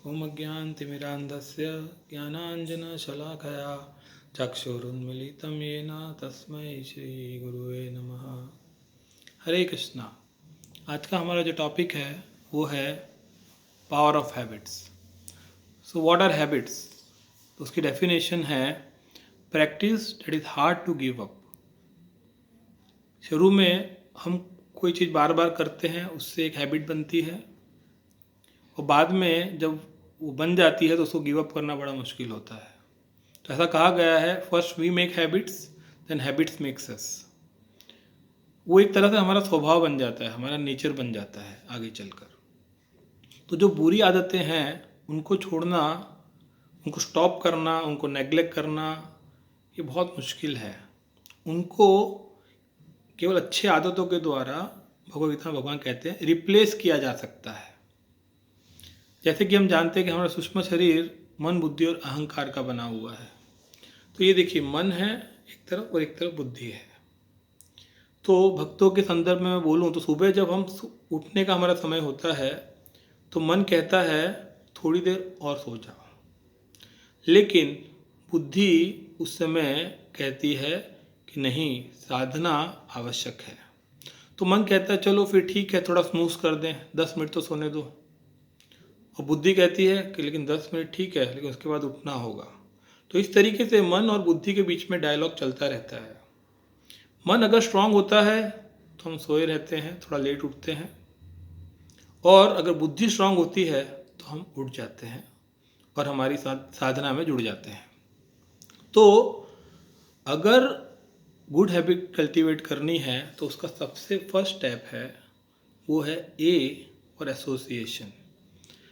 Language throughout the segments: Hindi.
ओम अज्ञानतिमिरान्धस्य ज्ञानाञ्जनशलाकया चक्षुरुन्मीलितं येन तस्मै श्रीगुरुवे नमः। हरे कृष्णा। आज का हमारा जो टॉपिक है वो है power of habits. So what are habits? तो उसकी डेफिनेशन है practice that is hard to give up. शुरू में हम कोई चीज़ बार बार करते हैं, उससे एक हैबिट बनती है और बाद में जब वो बन जाती है तो उसको गिव अप करना बड़ा मुश्किल होता है। तो ऐसा कहा गया है, first we make habits then habits makes us. वो एक तरह से हमारा स्वभाव बन जाता है, हमारा नेचर बन जाता है आगे चलकर। तो जो बुरी आदतें हैं उनको छोड़ना, उनको स्टॉप करना, उनको नेग्लेक्ट करना ये बहुत मुश्किल है। उनको केवल अच्छे आदतों के द्वारा भगवद गीता में भगवान कहते हैं रिप्लेस किया जा सकता है। जैसे कि हम जानते हैं कि हमारा सूक्ष्म शरीर मन, बुद्धि और अहंकार का बना हुआ है। तो ये देखिए, मन है एक तरफ और एक तरफ बुद्धि है। तो भक्तों के संदर्भ में मैं बोलूँ तो सुबह जब हम उठने का हमारा समय होता है तो मन कहता है थोड़ी देर और सो जाओ, लेकिन बुद्धि उस समय कहती है कि नहीं, साधना आवश्यक है। तो मन कहता है चलो फिर ठीक है, थोड़ा स्नूज कर दें, 10 मिनट तो सोने दो। और बुद्धि कहती है कि लेकिन 10 मिनट ठीक है, लेकिन उसके बाद उठना होगा। तो इस तरीके से मन और बुद्धि के बीच में डायलॉग चलता रहता है। मन अगर स्ट्रांग होता है तो हम सोए रहते हैं, थोड़ा लेट उठते हैं, और अगर बुद्धि स्ट्रांग होती है तो हम उठ जाते हैं और हमारी साधना में जुड़ जाते हैं। तो अगर गुड हैबिट कल्टीवेट करनी है तो उसका सबसे फर्स्ट स्टेप है, वो है ए और एसोसिएशन।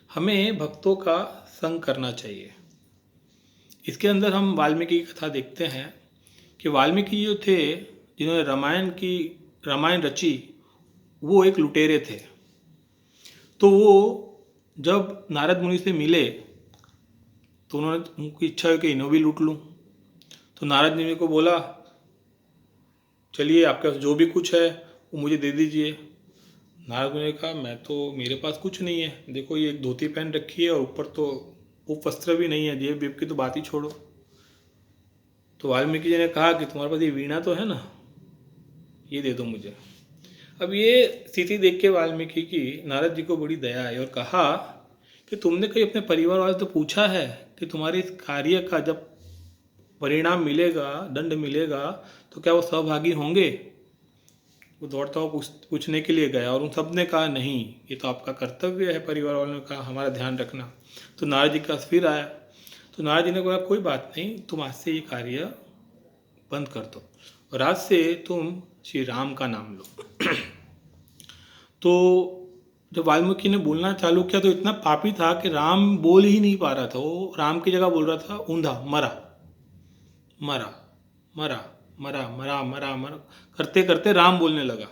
हमें भक्तों का संग करना चाहिए। इसके अंदर हम वाल्मीकि की कथा देखते हैं कि वाल्मीकि जो थे जिन्होंने रामायण रची, वो एक लुटेरे थे। तो वो जब नारद मुनि से मिले तो उन्होंने, उनकी इच्छा हुई कि इन्हों भी लूट लूँ। तो नारद मुनि को बोला चलिए आपके पास जो भी कुछ है वो मुझे दे दीजिए। नारद मुनि ने कहा मेरे पास कुछ नहीं है, देखो ये एक धोती पहन रखी है और ऊपर तो उपवस्त्र भी नहीं है, जेब वेब की तो बात ही छोड़ो। तो वाल्मीकि जी ने कहा कि तुम्हारे पास ये वीणा तो है ना, ये दे दो मुझे। अब ये स्थिति देख के वाल्मीकि की नारद जी को बड़ी दया आई और कहा कि तुमने कहीं अपने परिवार वाले तो पूछा है कि तुम्हारे इस कार्य का जब परिणाम मिलेगा, दंड मिलेगा, तो क्या वो सहभागी होंगे? वो दौड़ता हुआ पूछने के लिए गया और उन सब ने कहा नहीं, ये तो आपका कर्तव्य है। परिवार वालों ने कहा हमारा ध्यान रखना। तो नारद जी का फिर आया। तो नारद जी ने कहा कोई बात नहीं, तुम आज से ये कार्य बंद कर दो और आज से तुम श्री राम का नाम लो। तो जब वाल्मीकि ने बोलना चालू किया तो इतना पापी था कि राम बोल ही नहीं पा रहा था। वो राम की जगह बोल रहा था ऊंधा, मरा मरा मरा मरा मरा मरा मरा करते करते राम बोलने लगा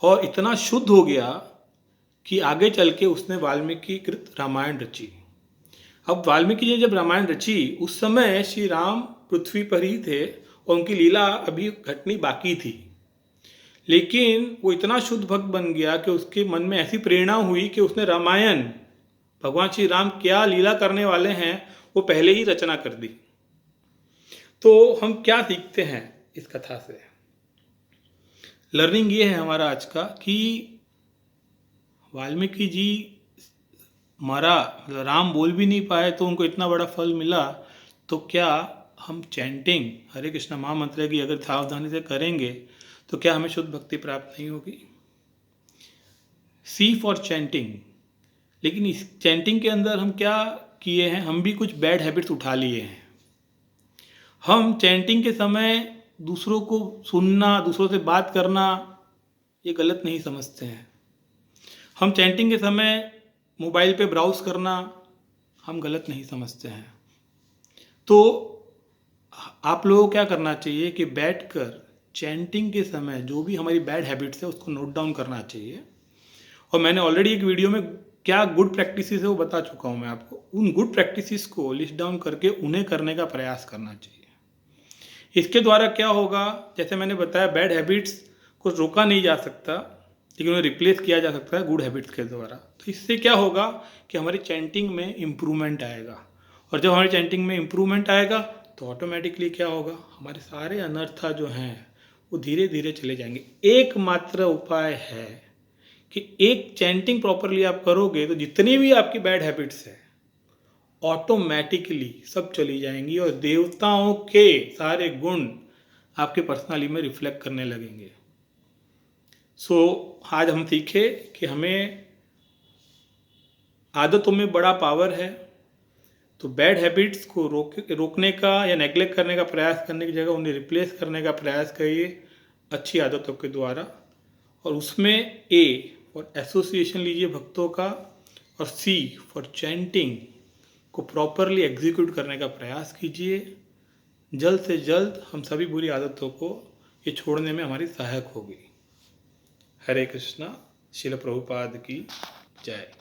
और इतना शुद्ध हो गया कि आगे चल के उसने वाल्मीकि कृत रामायण रची। अब वाल्मीकि जी जब रामायण रची उस समय श्री राम पृथ्वी पर ही थे और उनकी लीला अभी घटनी बाकी थी, लेकिन वो इतना शुद्ध भक्त बन गया कि उसके मन में ऐसी प्रेरणा हुई कि उसने रामायण, भगवान श्री राम क्या लीला करने वाले हैं, वो पहले ही रचना कर दी। तो हम क्या सीखते हैं इस कथा से? लर्निंग ये है हमारा आज का कि वाल्मीकि जी मरा, मतलब राम बोल भी नहीं पाए तो उनको इतना बड़ा फल मिला। तो क्या हम चैंटिंग हरे कृष्णा महामंत्र की अगर सावधानी से करेंगे तो क्या हमें शुद्ध भक्ति प्राप्त नहीं होगी? सी फॉर चैंटिंग। लेकिन इस चैंटिंग के अंदर हम क्या किए हैं? हम भी कुछ बैड हैबिट्स उठा लिए हैं। हम चैंटिंग के समय दूसरों को सुनना, दूसरों से बात करना ये गलत नहीं समझते हैं। हम चैंटिंग के समय मोबाइल पे ब्राउज करना हम गलत नहीं समझते हैं। तो आप लोगों को क्या करना चाहिए कि बैठकर चैंटिंग के समय जो भी हमारी बैड हैबिट्स है उसको नोट डाउन करना चाहिए। और मैंने ऑलरेडी एक वीडियो में क्या गुड प्रैक्टिसेस है वो बता चुका हूँ मैं आपको। उन गुड प्रैक्टिसेस को लिस्ट डाउन करके उन्हें करने का प्रयास करना चाहिए। इसके द्वारा क्या होगा, जैसे मैंने बताया बैड हैबिट्स को रोका नहीं जा सकता, लेकिन उन्हें रिप्लेस किया जा सकता है गुड हैबिट्स के द्वारा। तो इससे क्या होगा कि हमारी चैंटिंग में इम्प्रूवमेंट आएगा, और जब हमारी चैंटिंग में इम्प्रूवमेंट आएगा तो ऑटोमेटिकली क्या होगा, हमारे सारे अनर्था जो हैं वो धीरे धीरे चले जाएंगे। एकमात्र उपाय है कि एक चैंटिंग प्रॉपरली आप करोगे तो जितनी भी आपकी बैड हैबिट्स है ऑटोमेटिकली सब चली जाएंगी, और देवताओं के सारे गुण आपके पर्सनालिटी में रिफ्लेक्ट करने लगेंगे। आज हम सीखे कि हमें आदतों में बड़ा पावर है, तो बैड हैबिट्स को रोकने का या नेग्लेक्ट करने का प्रयास करने की जगह उन्हें रिप्लेस करने का प्रयास करिए अच्छी आदतों के द्वारा। और उसमें ए फॉर एसोसिएशन लीजिए भक्तों का, और सी फॉर चैंटिंग को प्रॉपरली एग्जीक्यूट करने का प्रयास कीजिए। जल्द से जल्द हम सभी बुरी आदतों को ये छोड़ने में हमारी सहायक होगी। हरे कृष्णा। श्रील प्रभुपाद की जय।